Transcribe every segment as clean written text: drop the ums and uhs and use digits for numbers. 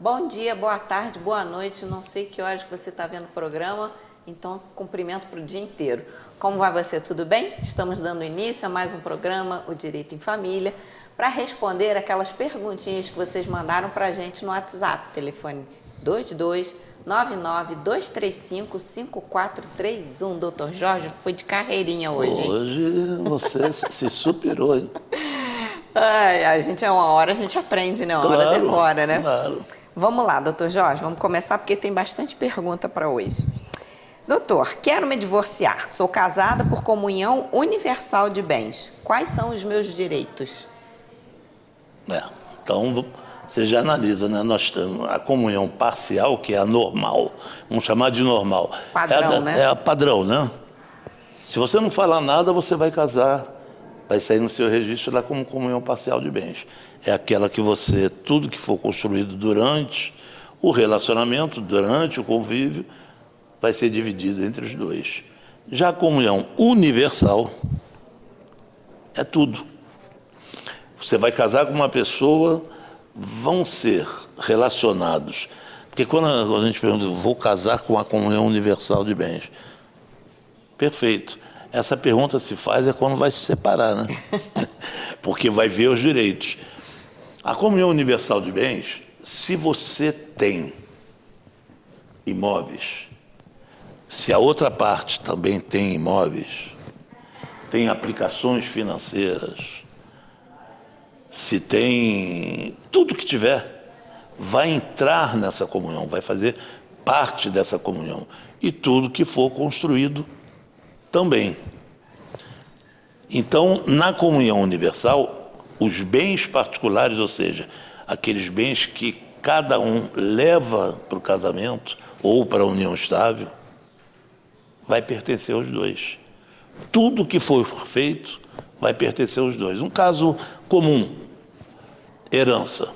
Bom dia, boa tarde, boa noite. Não sei que horas que você está vendo o programa, então cumprimento para o dia inteiro. Como vai você? Tudo bem? Estamos dando início a mais um programa, O Direito em Família, para responder aquelas perguntinhas que vocês mandaram para a gente no WhatsApp. Telefone 2299-235-5431. Doutor Jorge foi de carreirinha hoje, hein? Hoje você se superou, hein? Ai, a gente uma hora a gente aprende, né? Uma hora Claro, decora, né? claro. Vamos lá, doutor Jorge, vamos começar porque tem bastante pergunta para hoje. Doutor, quero me divorciar. Sou casada por comunhão universal de bens. Quais são os meus direitos? Então, você já analisa, né? Nós temos a comunhão parcial, que é a normal. Vamos chamar de normal. Padrão, né? É a padrão, né? Se você não falar nada, você vai casar. Vai sair no seu registro lá como comunhão parcial de bens. É aquela que você, tudo que for construído durante o relacionamento, durante o convívio, vai ser dividido entre os dois. Já a comunhão universal é tudo. Você vai casar com uma pessoa, vão ser relacionados. Porque quando a gente pergunta, vou casar com a comunhão universal de bens. Perfeito. Essa pergunta se faz quando vai se separar, né? Porque vai ver os direitos. A comunhão universal de bens, se você tem imóveis, se a outra parte também tem imóveis, tem aplicações financeiras, se tem tudo que tiver, vai entrar nessa comunhão, vai fazer parte dessa comunhão. E tudo que for construído também. Então, na comunhão universal, os bens particulares, ou seja, aqueles bens que cada um leva para o casamento ou para a união estável, vai pertencer aos dois. Tudo que for feito vai pertencer aos dois. Um caso comum, herança.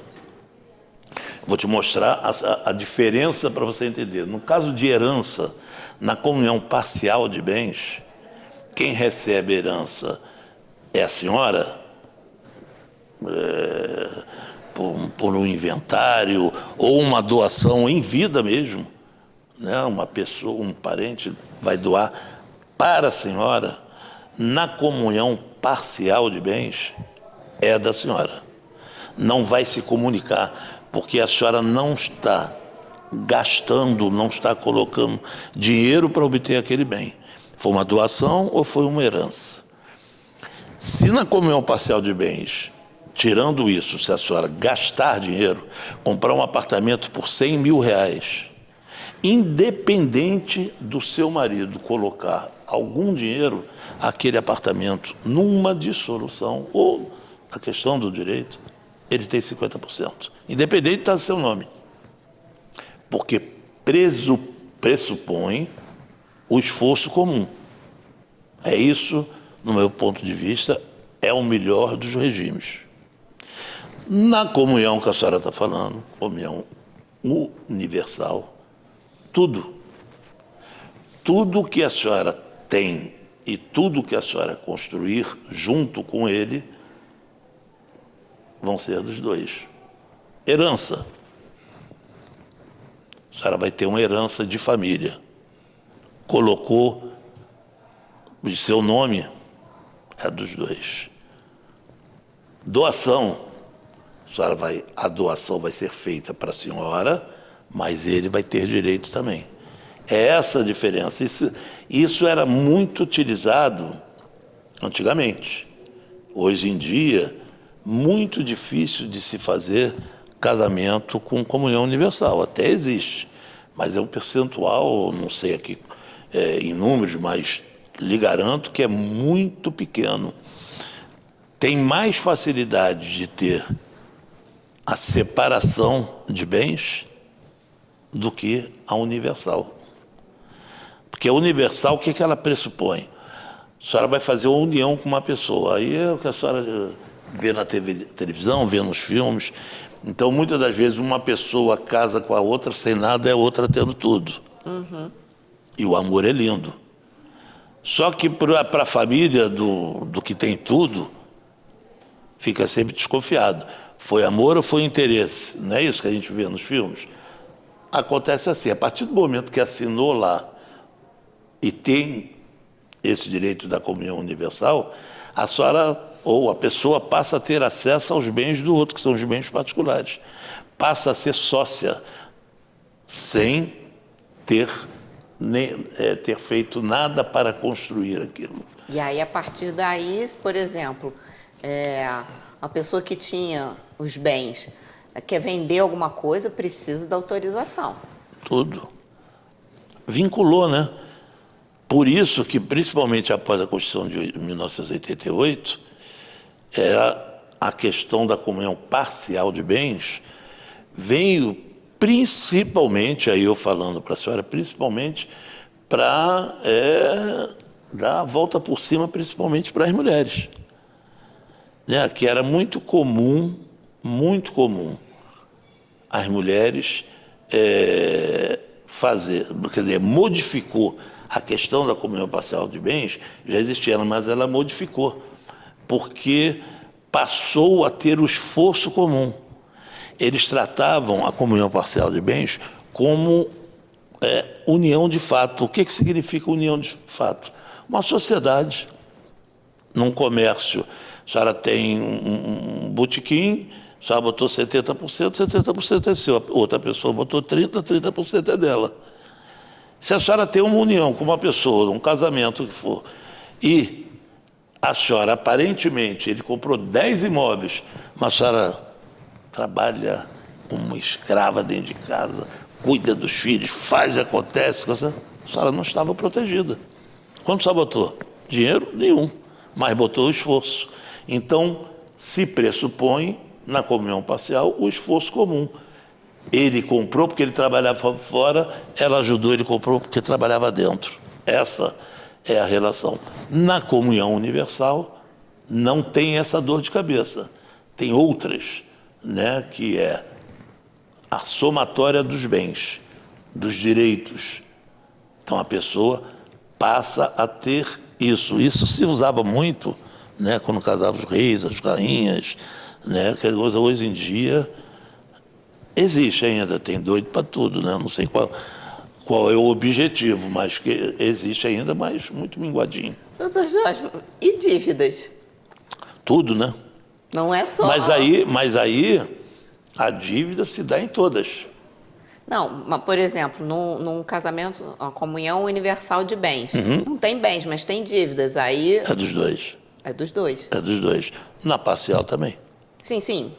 Vou te mostrar a diferença para você entender. No caso de herança, na comunhão parcial de bens, quem recebe herança é a senhora, por um inventário ou uma doação em vida mesmo, né? Uma pessoa, um parente vai doar para a senhora. Na comunhão parcial de bens é da senhora. Não vai se comunicar, porque a senhora não está gastando, não está colocando dinheiro para obter aquele bem. Foi uma doação ou foi uma herança? Se na comunhão parcial de bens, tirando isso, se a senhora gastar dinheiro, comprar um apartamento por 100 mil reais, independente do seu marido colocar algum dinheiro, aquele apartamento numa dissolução ou a questão do direito, ele tem 50%, independente de estar no seu nome. Porque pressupõe o esforço comum. É isso, no meu ponto de vista, é o melhor dos regimes. Na comunhão que a senhora está falando, comunhão universal, tudo que a senhora tem e tudo que a senhora construir junto com ele vão ser dos dois. Herança. A senhora vai ter uma herança de família. Colocou de seu nome, é dos dois. Doação. A doação vai ser feita para a senhora, mas ele vai ter direito também. É essa a diferença. Isso era muito utilizado antigamente. Hoje em dia, muito difícil de se fazer casamento com comunhão universal. Até existe, mas é um percentual, não sei aqui em números, mas lhe garanto que é muito pequeno. Tem mais facilidade de ter a separação de bens do que a universal. Porque a universal, o que ela pressupõe? A senhora vai fazer uma união com uma pessoa. Aí é o que a senhora vê na televisão, vê nos filmes. Então, muitas das vezes, uma pessoa casa com a outra sem nada, é a outra tendo tudo. Uhum. E o amor é lindo. Só que para a família do que tem tudo, fica sempre desconfiado. Foi amor ou foi interesse? Não é isso que a gente vê nos filmes? Acontece assim, a partir do momento que assinou lá e tem esse direito da comunhão universal, a senhora ou a pessoa passa a ter acesso aos bens do outro, que são os bens particulares. Passa a ser sócia, sem ter feito nada para construir aquilo. E aí, a partir daí, por exemplo, a pessoa que tinha os bens quer vender alguma coisa, precisa da autorização. Tudo. Vinculou, né? Por isso que, principalmente após a Constituição de 1988, a questão da comunhão parcial de bens veio principalmente, aí eu falando para a senhora, principalmente para dar a volta por cima, principalmente para as mulheres. Né? Que era muito comum as mulheres fazer, quer dizer, modificou a questão da comunhão parcial de bens, já existia, mas ela modificou, porque passou a ter o esforço comum. Eles tratavam a comunhão parcial de bens como união de fato. O que significa união de fato? Uma sociedade, num comércio. A senhora tem um botequim, a senhora botou 70% é seu. Outra pessoa botou 30% é dela. Se a senhora tem uma união com uma pessoa, um casamento que for, e a senhora, aparentemente, ele comprou 10 imóveis, mas a senhora trabalha como uma escrava dentro de casa, cuida dos filhos, faz, acontece, a senhora não estava protegida. Quanto a senhora botou? Dinheiro? Nenhum, mas botou o esforço. Então, se pressupõe, na comunhão parcial, o esforço comum. Ele comprou porque ele trabalhava fora, ela ajudou, ele comprou porque trabalhava dentro. Essa é a relação. Na comunhão universal, não tem essa dor de cabeça. Tem outras, né, que é a somatória dos bens, dos direitos. Então, a pessoa passa a ter isso. Isso se usava muito, né, quando casavam os reis, as rainhas, né, que hoje em dia existe ainda, tem doido para tudo, né? Não sei qual é o objetivo, mas que existe ainda, mas muito minguadinho. Doutor Jorge, e dívidas? Tudo, né? Não é só... Mas aí a dívida se dá em todas. Não, mas, por exemplo, num casamento, a comunhão universal de bens. Não tem bens, mas tem dívidas. Aí... É dos dois. É dos dois. É dos dois. Na parcial também. Sim, sim.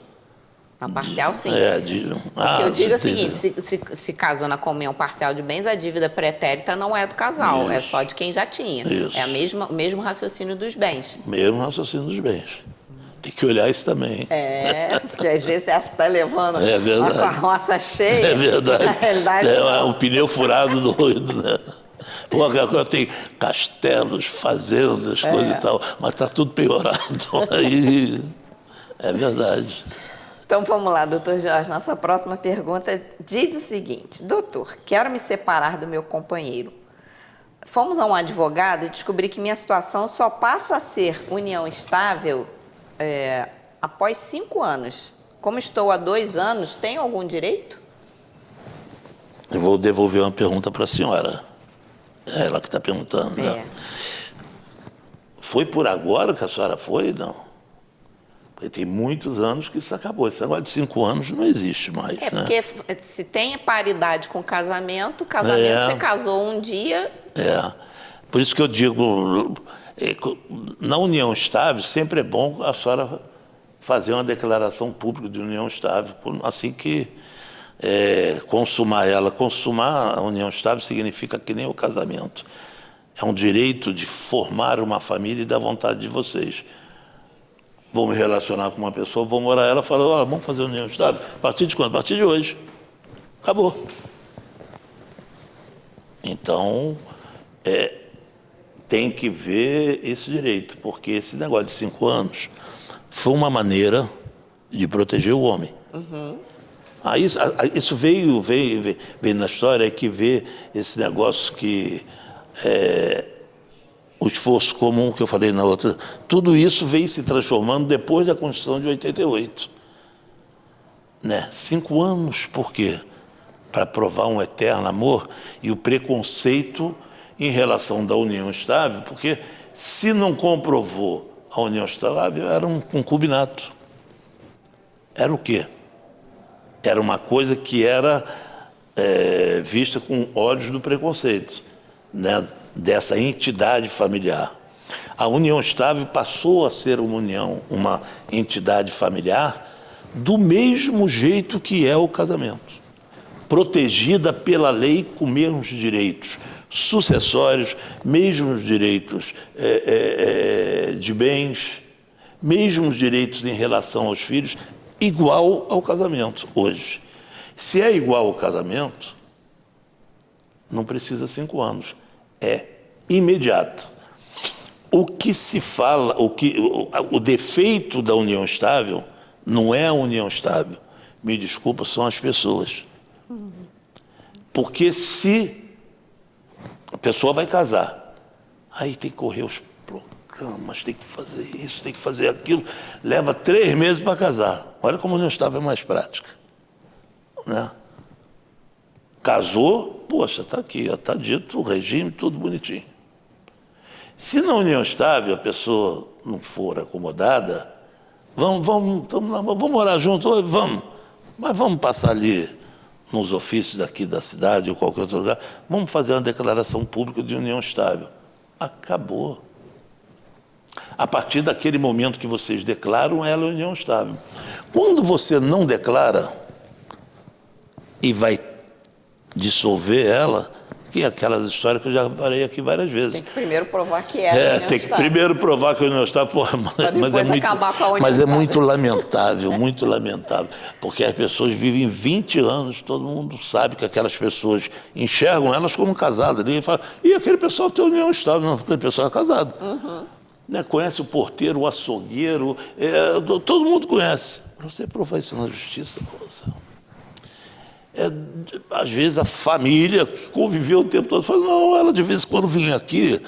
Na parcial, sim. O que eu digo é o seguinte, se casou na comunhão parcial de bens, a dívida pretérita não é do casal, Isso. é só de quem já tinha. Isso. É o mesmo raciocínio dos bens. Mesmo raciocínio dos bens. Tem que olhar isso também. Porque às vezes você acha que está levando uma carroça cheia. É verdade. Na realidade, um pneu furado doido, né? Pô, agora tem castelos, fazendas, coisas e tal, mas está tudo piorado. Aí, é verdade. Então vamos lá, doutor Jorge. Nossa próxima pergunta diz o seguinte: doutor, quero me separar do meu companheiro. Fomos a um advogado e descobri que minha situação só passa a ser união estável após 5 anos. Como estou há 2 anos, tenho algum direito? Eu vou devolver uma pergunta para a senhora. É ela que está perguntando, né? Foi por agora que a senhora foi? Não. Porque tem muitos anos que isso acabou. Esse negócio de 5 anos não existe mais. Porque se tem paridade com casamento você casou um dia... Por isso que eu digo, na união estável, sempre é bom a senhora fazer uma declaração pública de união estável, assim que consumar ela. Consumar a união estável significa que nem o casamento. É um direito de formar uma família e da vontade de vocês. Vou me relacionar com uma pessoa, vou morar ela, falo, vamos fazer união estável. A partir de quando? A partir de hoje. Acabou. Então, tem que ver esse direito, porque esse negócio de 5 anos foi uma maneira de proteger o homem. Isso veio na história, que vê esse negócio que... o esforço comum que eu falei na outra, tudo isso veio se transformando depois da Constituição de 88. né? 5 anos, por quê? Para provar um eterno amor e o preconceito em relação da união estável, porque se não comprovou a união estável, era um concubinato. Era o quê? Era uma coisa que era vista com olhos do preconceito, né? Dessa entidade familiar. A união estável passou a ser uma entidade familiar do mesmo jeito que é o casamento, protegida pela lei com mesmos direitos sucessórios, mesmos direitos de bens, mesmos direitos em relação aos filhos, igual ao casamento hoje. Se é igual ao casamento, não precisa 5 anos, é imediato. O que se fala, o defeito da união estável não é a união estável, me desculpa, são as pessoas. Porque se a pessoa vai casar, aí tem que correr os programas, tem que fazer isso, tem que fazer aquilo, leva 3 meses para casar. Olha como a união estável é mais prática, né? Casou, poxa, está aqui, está dito o regime, tudo bonitinho. Se na união estável a pessoa não for acomodada, vamos morar junto, vamos, mas vamos passar ali nos ofícios daqui da cidade ou qualquer outro lugar, vamos fazer uma declaração pública de união estável. Acabou. A partir daquele momento que vocês declaram, ela é união estável. Quando você não declara e vai dissolver ela, que é aquelas histórias que eu já falei aqui várias vezes. Tem que primeiro provar que é a união tem que primeiro provar que a união estável, mas é muito lamentável, muito lamentável, porque as pessoas vivem 20 anos, todo mundo sabe que aquelas pessoas enxergam elas como casadas, ninguém fala, e aquele pessoal tem união estável, não, aquele pessoal é casado. Né? Conhece o porteiro, o açougueiro, todo mundo conhece. Para você provar isso na justiça, às vezes a família que conviveu o tempo todo fala, não, ela de vez em quando vinha aqui,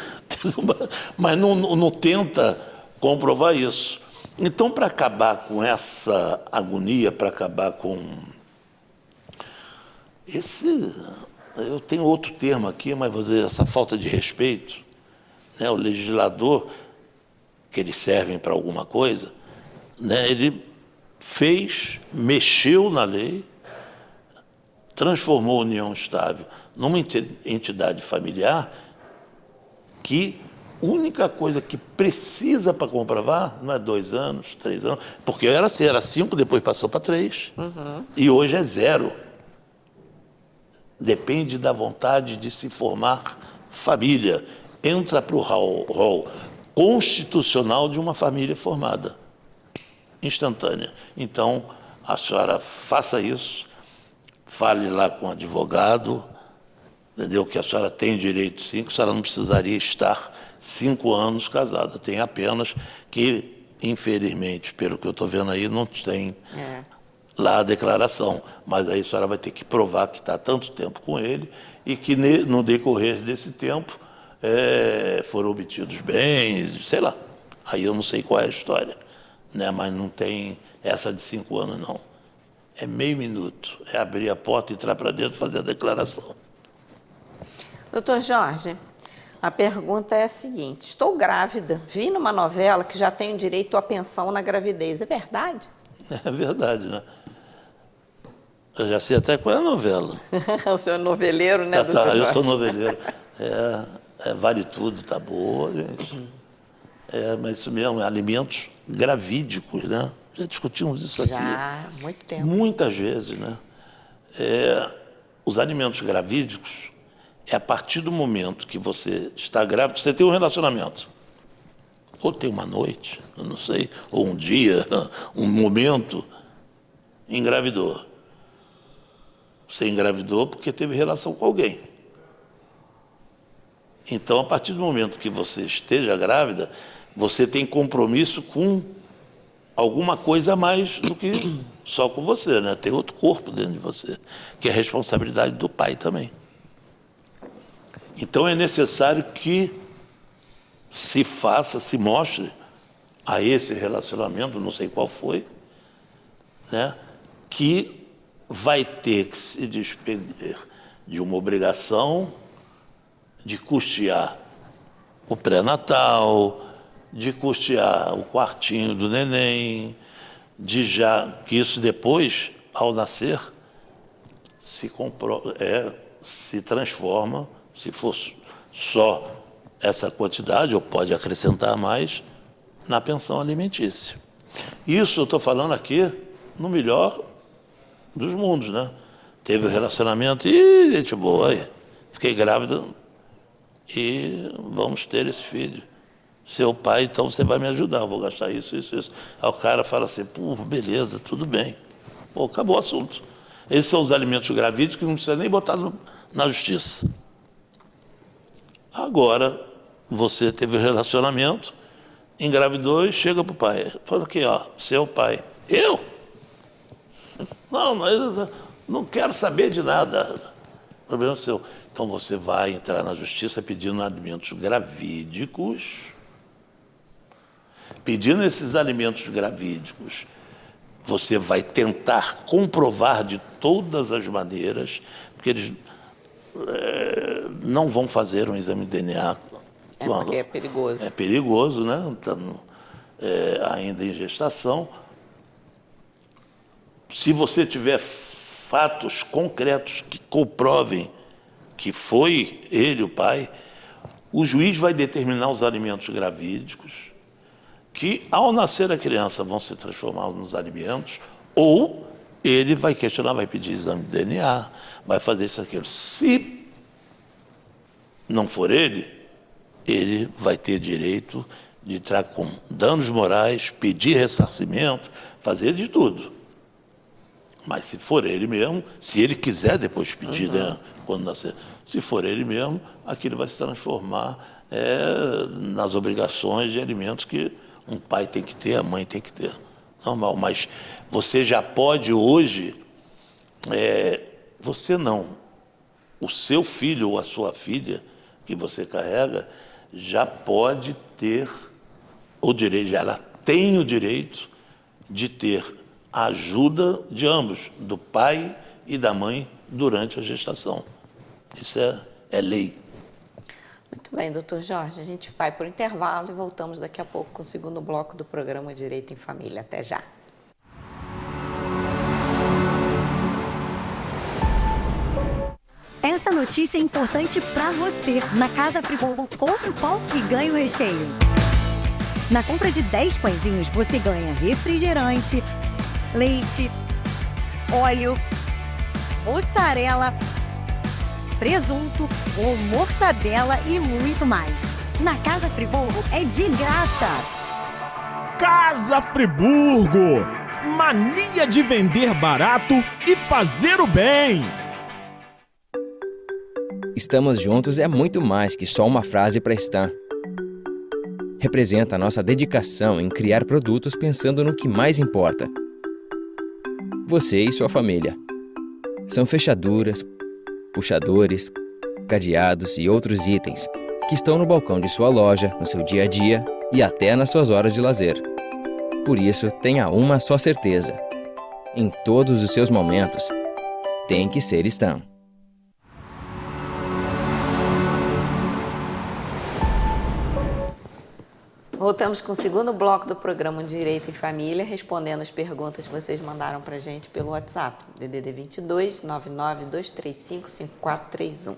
mas não tenta comprovar isso. Então, para acabar com essa agonia, para acabar com eu tenho outro termo aqui, mas vou dizer, essa falta de respeito, né? O legislador, que eles servem para alguma coisa, né? Ele mexeu na lei, transformou a união estável numa entidade familiar que a única coisa que precisa para comprovar não é 2 anos, 3 anos, porque era assim, era 5, depois passou para 3, e hoje é 0. Depende da vontade de se formar família. Entra para o rol constitucional de uma família formada, instantânea. Então, a senhora faça isso, fale lá com o advogado, entendeu? Que a senhora tem direito sim, que a senhora não precisaria estar 5 anos casada, tem apenas que, infelizmente, pelo que eu estou vendo aí, não tem lá a declaração, mas aí a senhora vai ter que provar que está há tanto tempo com ele e que no decorrer desse tempo foram obtidos bens, sei lá, aí eu não sei qual é a história, né? Mas não tem essa de 5 anos não. É meio minuto, é abrir a porta, entrar para dentro, fazer a declaração. Doutor Jorge, a pergunta é a seguinte, estou grávida, vi numa novela que já tenho direito à pensão na gravidez, é verdade? É verdade, né? Eu já sei até qual é a novela. O senhor é noveleiro, né, doutor Jorge? Eu sou noveleiro. Vale tudo, tá boa, gente. Mas isso mesmo, alimentos gravídicos, né? Já discutimos isso aqui. Já, há muito tempo. Muitas vezes, né? Os alimentos gravídicos é a partir do momento que você está grávido, você tem um relacionamento. Ou tem uma noite, eu não sei, ou um dia, um momento, engravidou. Você engravidou porque teve relação com alguém. Então, a partir do momento que você esteja grávida, você tem compromisso com alguma coisa a mais do que só com você, né? Tem outro corpo dentro de você, que é a responsabilidade do pai também. Então é necessário que se mostre a esse relacionamento, não sei qual foi, né? que vai ter que se despender de uma obrigação de custear o pré-natal, de custear o quartinho do neném, que isso depois, ao nascer, se transforma, se for só essa quantidade, ou pode acrescentar mais, na pensão alimentícia. Isso eu estou falando aqui no melhor dos mundos, né? Teve um relacionamento, e gente boa, aí, fiquei grávida e vamos ter esse filho. Seu pai, então você vai me ajudar, eu vou gastar isso. Aí o cara fala assim, pô, beleza, tudo bem. Pô, acabou o assunto. Esses são os alimentos gravídicos que não precisa nem botar na justiça. Agora, você teve um relacionamento, engravidou e chega para o pai. Fala aqui, ó, seu pai. Eu? Não, mas eu não quero saber de nada. O problema é seu. Então você vai entrar na justiça pedindo alimentos gravídicos. Pedindo esses alimentos gravídicos, você vai tentar comprovar de todas as maneiras, porque eles não vão fazer um exame de DNA. Porque é perigoso. É perigoso, né? Ainda em gestação. Se você tiver fatos concretos que comprovem que foi ele o pai, o juiz vai determinar os alimentos gravídicos, que ao nascer a criança vão se transformar nos alimentos, ou ele vai questionar, vai pedir exame de DNA, vai fazer isso, aquilo. Se não for ele vai ter direito de entrar com danos morais, pedir ressarcimento, fazer de tudo. Mas se for ele mesmo, se ele quiser depois pedir, né, quando nascer, se for ele mesmo, aquilo vai se transformar nas obrigações de alimentos que um pai tem que ter, a mãe tem que ter. Normal, mas você já pode hoje, você não, o seu filho ou a sua filha que você carrega já pode ter o direito, ela tem o direito de ter a ajuda de ambos, do pai e da mãe, durante a gestação. Isso é lei. Muito bem, doutor Jorge, a gente vai para o intervalo e voltamos daqui a pouco com o segundo bloco do programa Direito em Família. Até já. Essa notícia é importante para você. Na Casa Friburgo, compre o pão e ganhe o recheio. Na compra de 10 pãezinhos, você ganha refrigerante, leite, óleo, mussarela, presunto ou mortadela e muito mais. Na Casa Friburgo é de graça. Casa Friburgo, mania de vender barato e fazer o bem. Estamos juntos é muito mais que só uma frase para Stan. Representa a nossa dedicação em criar produtos pensando no que mais importa. Você e sua família. São fechaduras, puxadores, cadeados e outros itens que estão no balcão de sua loja, no seu dia a dia e até nas suas horas de lazer. Por isso, tenha uma só certeza. Em todos os seus momentos, tem que ser Stan. Voltamos com o segundo bloco do programa Direito em Família, respondendo as perguntas que vocês mandaram para a gente pelo WhatsApp, DDD 22 99235 5431.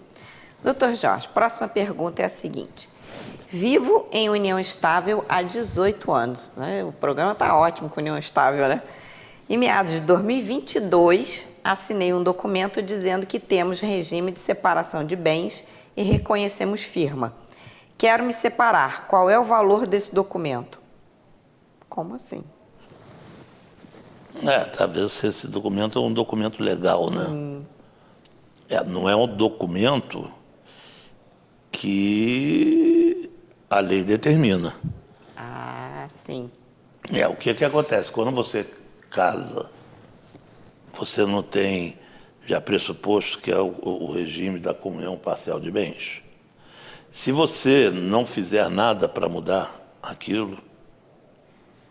Doutor Jorge, próxima pergunta é a seguinte. Vivo em união estável há 18 anos. O programa está ótimo com união estável, né? Em meados de 2022, assinei um documento dizendo que temos regime de separação de bens e reconhecemos firma. Quero me separar. Qual é o valor desse documento? Como assim? Talvez esse documento é um documento legal, né? Não é um documento que a lei determina. Ah, sim. O que acontece? Quando você casa, você não tem já pressuposto que é o regime da comunhão parcial de bens. Se você não fizer nada para mudar aquilo,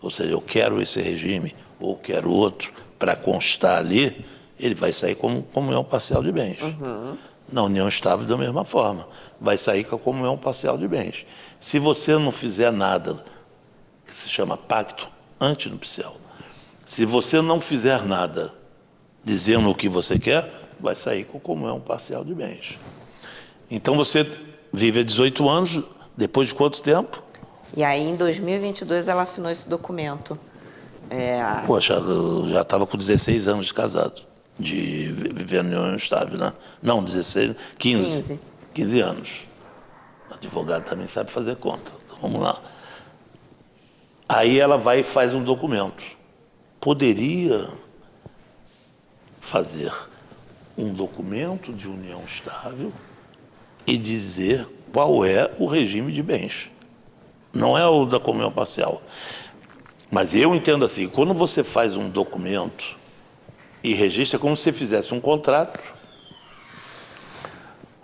ou seja, eu quero esse regime ou quero outro, para constar ali, ele vai sair como comunhão parcial de bens. Na união estável, da mesma forma, vai sair com a comunhão parcial de bens. Se você não fizer nada, que se chama pacto antinupcial, se você não fizer nada dizendo o que você quer, vai sair com comunhão parcial de bens. Então você vive há 18 anos, depois de quanto tempo? E aí, em 2022, ela assinou esse documento. Poxa, eu já estava com 16 anos de casado, de viver em união estável, né? Não, 16, 15. 15 anos. O advogado também sabe fazer conta. Então, vamos lá. Aí ela vai e faz um documento. Poderia fazer um documento de união estável e dizer qual é o regime de bens. Não é o da comunhão parcial. Mas eu entendo assim, quando você faz um documento e registra, é como se você fizesse um contrato,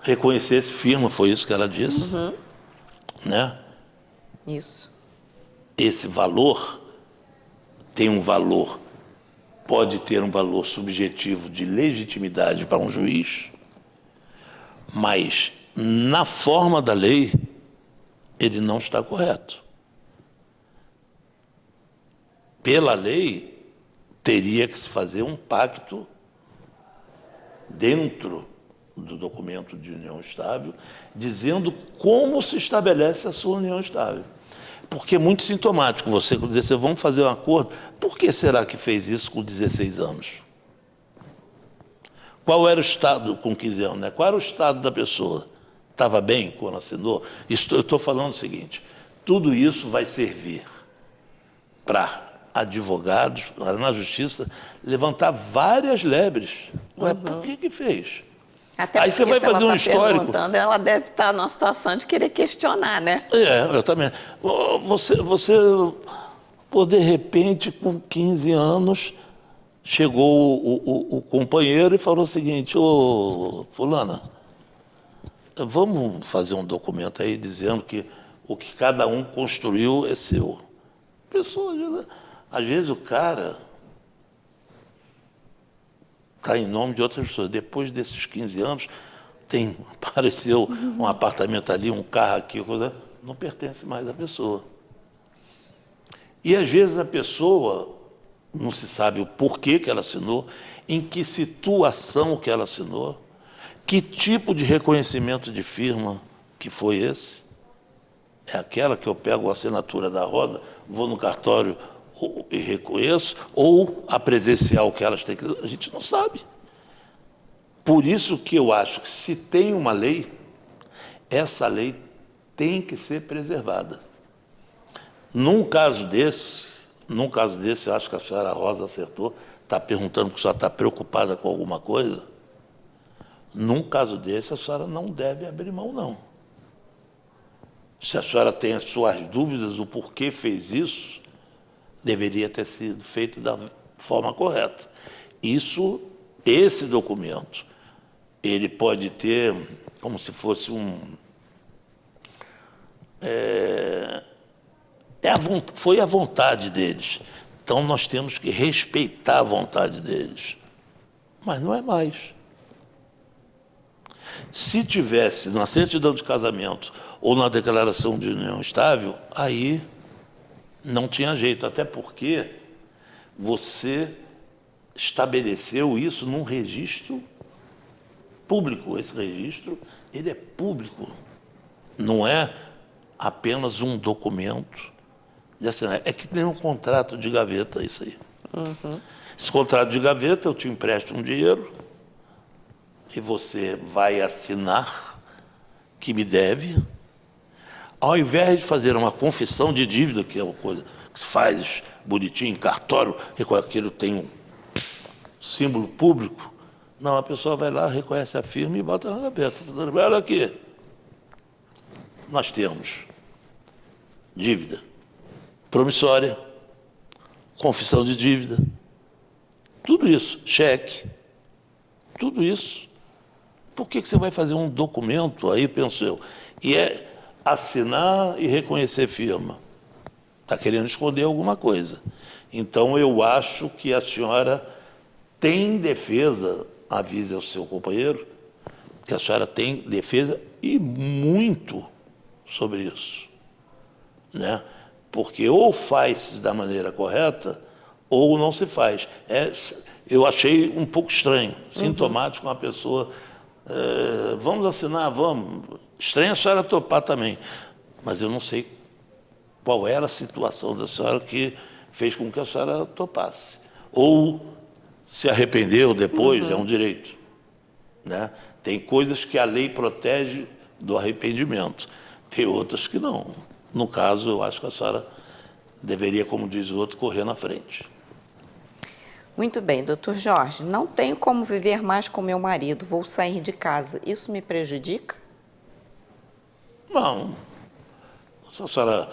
reconhecesse firma, foi isso que ela disse, né? Isso. Esse valor tem um valor, pode ter um valor subjetivo de legitimidade para um juiz, mas na forma da lei ele não está correto. Pela lei, teria que se fazer um pacto dentro do documento de união estável, dizendo como se estabelece a sua união estável. Porque é muito sintomático você dizer, vamos fazer um acordo. Por que será que fez isso com 16 anos? Qual era o estado com 15 anos? Né? Qual era o estado da pessoa? Estava bem quando assinou? Eu estou falando o seguinte, tudo isso vai servir para advogados, na justiça, levantar várias lebres. Ué, por que fez? Até aí você vai fazer um histórico. Ela deve estar numa situação de querer questionar, né? Eu também. Você pô, de repente, com 15 anos, chegou o companheiro e falou o seguinte, ô fulana, vamos fazer um documento aí dizendo que o que cada um construiu é seu. Pessoa, às vezes o cara está em nome de outras pessoas. Depois desses 15 anos, apareceu um apartamento ali, um carro aqui, coisa, não pertence mais à pessoa. E às vezes a pessoa não se sabe o porquê que ela assinou, em que situação que ela assinou, que tipo de reconhecimento de firma que foi esse. É aquela que eu pego a assinatura da Rosa, vou no cartório e reconheço, ou a presencial que elas têm que... A gente não sabe. Por isso que eu acho que se tem uma lei, essa lei tem que ser preservada. Num caso desse, eu acho que a senhora Rosa acertou, está perguntando porque a senhora está preocupada com alguma coisa. Num caso desse, a senhora não deve abrir mão, não. Se a senhora tem as suas dúvidas do porquê fez isso, deveria ter sido feito da forma correta. Esse documento, ele pode ter como se fosse foi a vontade deles. Então, nós temos que respeitar a vontade deles. Mas não é mais. Se tivesse na certidão de casamento ou na declaração de união estável, aí não tinha jeito, até porque você estabeleceu isso num registro público. Esse registro, ele é público, não é apenas um documento. É que nem um contrato de gaveta, isso aí. Esse contrato de gaveta, eu te empresto um dinheiro e você vai assinar que me deve. Ao invés de fazer uma confissão de dívida, que é uma coisa que se faz bonitinho, em cartório, aquilo tem um símbolo público, não, a pessoa vai lá, reconhece a firma e bota na gaveta. Olha aqui, nós temos dívida promissória, confissão de dívida, tudo isso, cheque, tudo isso. Por que você vai fazer um documento aí, penso eu, e é assinar e reconhecer firma? Está querendo esconder alguma coisa. Então, eu acho que a senhora Tem defesa, avise ao seu companheiro, que a senhora tem defesa e muito sobre isso, né? Porque ou faz da maneira correta ou não se faz. Eu achei um pouco estranho, sintomático uma pessoa, vamos assinar, vamos. Estranho a senhora topar também, mas eu não sei qual era a situação da senhora que fez com que a senhora topasse. Ou se arrependeu depois, é um direito, né? Tem coisas que a lei protege do arrependimento, tem outras que não. No caso, eu acho que a senhora deveria, como diz o outro, correr na frente. Muito bem, doutor Jorge, não tenho como viver mais com meu marido, vou sair de casa. Isso me prejudica? Não. A senhora,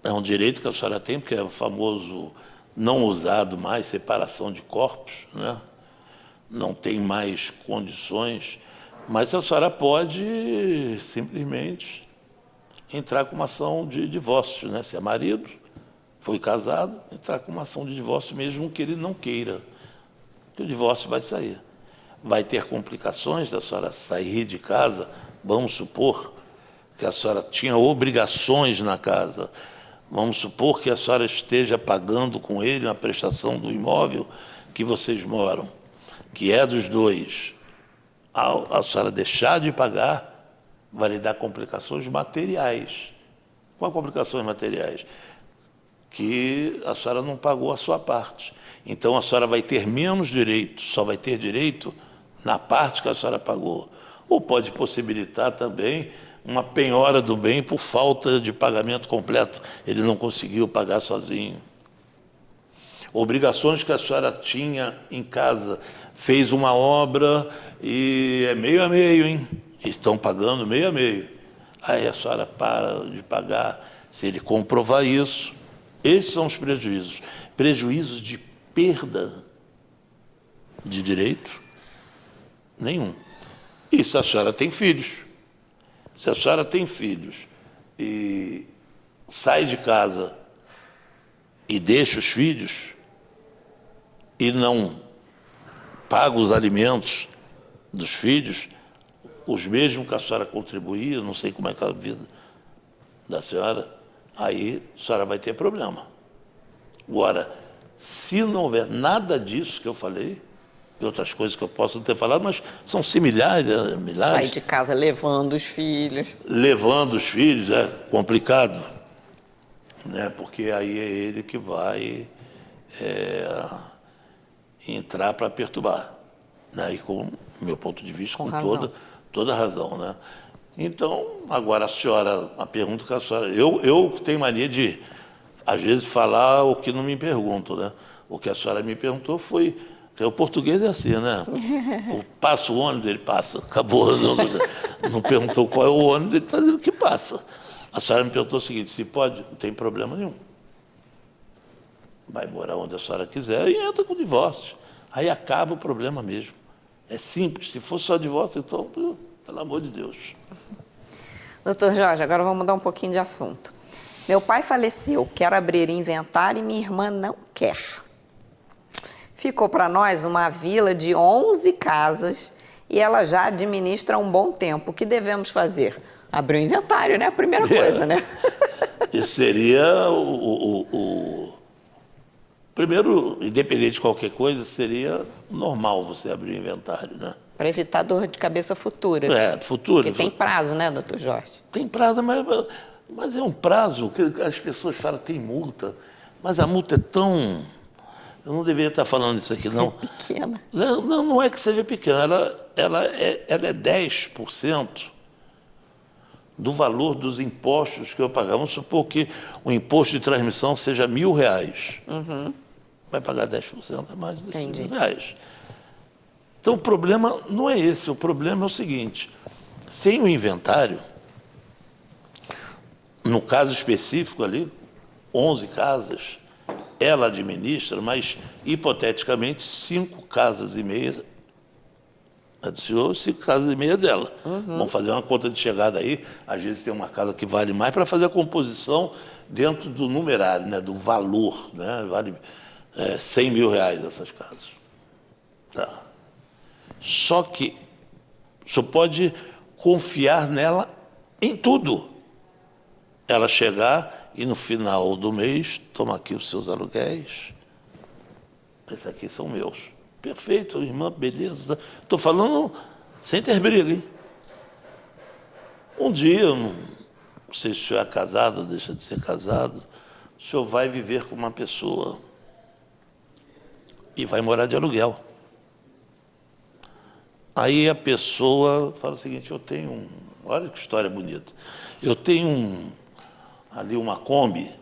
é um direito que a senhora tem, porque é o famoso não usado mais, separação de corpos, né? Não tem mais condições, mas a senhora pode simplesmente entrar com uma ação de divórcio, né? Se é marido, foi casado, entrar com uma ação de divórcio mesmo que ele não queira, que o divórcio vai sair. Vai ter complicações da senhora sair de casa, vamos supor que a senhora tinha obrigações na casa, vamos supor que a senhora esteja pagando com ele uma prestação do imóvel que vocês moram, que é dos dois. Ao a senhora deixar de pagar, vai lhe dar complicações materiais. Quais complicações materiais? Que a senhora não pagou a sua parte. Então, a senhora vai ter menos direito, só vai ter direito na parte que a senhora pagou. Ou pode possibilitar também uma penhora do bem por falta de pagamento completo. Ele não conseguiu pagar sozinho. Obrigações que a senhora tinha em casa, fez uma obra e é meio a meio, hein? Estão pagando meio a meio. Aí a senhora para de pagar. Se ele comprovar isso, esses são os prejuízos. Prejuízos de perda de direito? Nenhum. E se a senhora tem filhos? Se a senhora tem filhos e sai de casa e deixa os filhos e não paga os alimentos dos filhos, os mesmos que a senhora contribuía, não sei como é que é a vida da senhora, aí a senhora vai ter problema. Agora, se não houver nada disso que eu falei, e outras coisas que eu posso não ter falado, mas são similares, milhares. Sai de casa levando os filhos. Levando os filhos é complicado, né? Porque aí é ele que vai entrar para perturbar, né? E com o meu ponto de vista, com toda razão, né? Então, agora a pergunta que a senhora... Eu tenho mania de, às vezes, falar o que não me perguntam, né? O que a senhora me perguntou foi... O português é assim, né? Passa o ônibus, ele passa. Acabou. Não perguntou qual é o ônibus, ele está dizendo que passa. A senhora me perguntou o seguinte, se pode, não tem problema nenhum. Vai morar onde a senhora quiser e entra com o divórcio. Aí acaba o problema mesmo. É simples. Se fosse só divórcio, então, pelo amor de Deus. Doutor Jorge, agora vamos mudar um pouquinho de assunto. Meu pai faleceu, quero abrir inventário e minha irmã não quer. Ficou para nós uma vila de 11 casas e ela já administra há um bom tempo. O que devemos fazer? Abrir o inventário, né? A primeira coisa, né? Isso seria Primeiro, independente de qualquer coisa, seria normal você abrir o inventário, né? Para evitar dor de cabeça futura. Futura. Porque tem prazo, né, doutor Jorge? Tem prazo, mas é um prazo que as pessoas falam, tem multa. Mas a multa é tão... Eu não deveria estar falando isso aqui, não. É pequena. Não é que seja pequena, ela é 10% do valor dos impostos que eu pagar. Vamos supor que o imposto de transmissão seja R$1.000. Uhum. Vai pagar 10%, é mais de Entendi. R$1.000. Então, o problema não é esse. O problema é o seguinte, sem o inventário, no caso específico ali, 11 casas, ela administra, mas, hipoteticamente, 5 casas e meia do senhor, 5 casas e meia dela. Uhum. Vamos fazer uma conta de chegada aí, às vezes tem uma casa que vale mais, para fazer a composição dentro do numerário, né, do valor, né, vale 100 mil reais essas casas. Tá. Só que o senhor pode confiar nela em tudo. Ela chegar e no final do mês, toma aqui os seus aluguéis. Esses aqui são meus. Perfeito, irmã, beleza. Estou falando sem ter briga, hein? Um dia, não sei se o senhor é casado ou deixa de ser casado, o senhor vai viver com uma pessoa e vai morar de aluguel. Aí a pessoa fala o seguinte, olha que história bonita, eu tenho ali uma Kombi,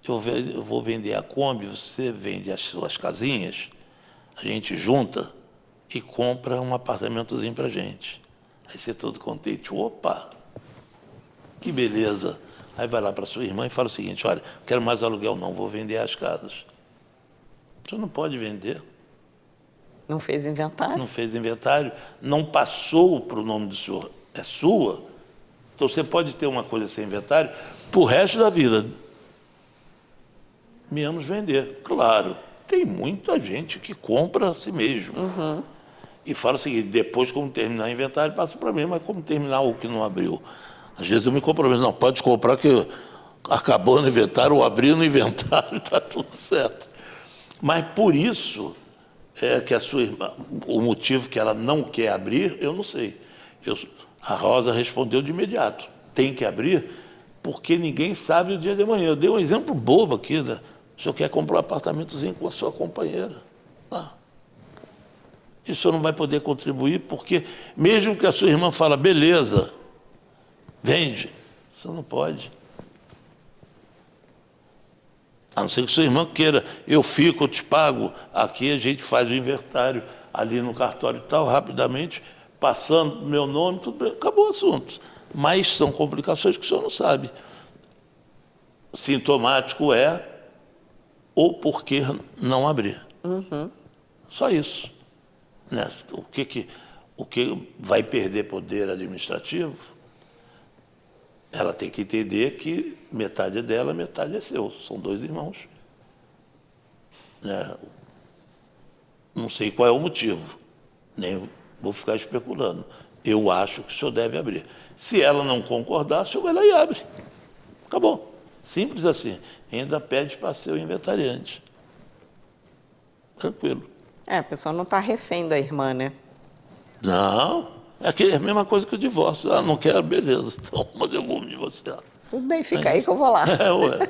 eu vou vender a Kombi, você vende as suas casinhas, a gente junta e compra um apartamentozinho para a gente. Aí você todo contente, opa, que beleza. Aí vai lá para sua irmã e fala o seguinte, olha, não quero mais aluguel não, vou vender as casas. O senhor não pode vender. Não fez inventário? Não fez inventário, não passou para o nome do senhor, é sua. Então você pode ter uma coisa sem inventário para o resto da vida. Menos vender. Claro, tem muita gente que compra a si mesmo. E fala o seguinte, depois como terminar o inventário, passa para mim, mas como terminar o que não abriu? Às vezes eu me comprometo, não, pode comprar que acabou no inventário, ou abriu no inventário, está tudo certo. Mas por isso é que a sua irmã, o motivo que ela não quer abrir, eu não sei. A Rosa respondeu de imediato, tem que abrir, porque ninguém sabe o dia de amanhã. Eu dei um exemplo bobo aqui, né? O senhor quer comprar um apartamentozinho com a sua companheira. E o senhor não vai poder contribuir, porque mesmo que a sua irmã fala, beleza, vende, o senhor não pode. A não ser que sua irmã queira, eu fico, eu te pago, aqui a gente faz o inventário, ali no cartório e tal, rapidamente, passando meu nome, tudo bem, acabou o assunto. Mas são complicações que o senhor não sabe. Sintomático é o porquê não abrir. Só isso. Né? O que vai perder poder administrativo, ela tem que entender que metade é dela, metade é seu. São dois irmãos. Né? Não sei qual é o motivo, nem vou ficar especulando. Eu acho que o senhor deve abrir. Se ela não concordar, o senhor vai lá e abre. Acabou. Simples assim. Ainda pede para ser o inventariante. Tranquilo. A pessoa não está refém da irmã, né? Não, é a mesma coisa que o divórcio. Ah, não quero, beleza, então, mas eu vou me divorciar. Tudo bem, fica aí que eu vou lá. Ué.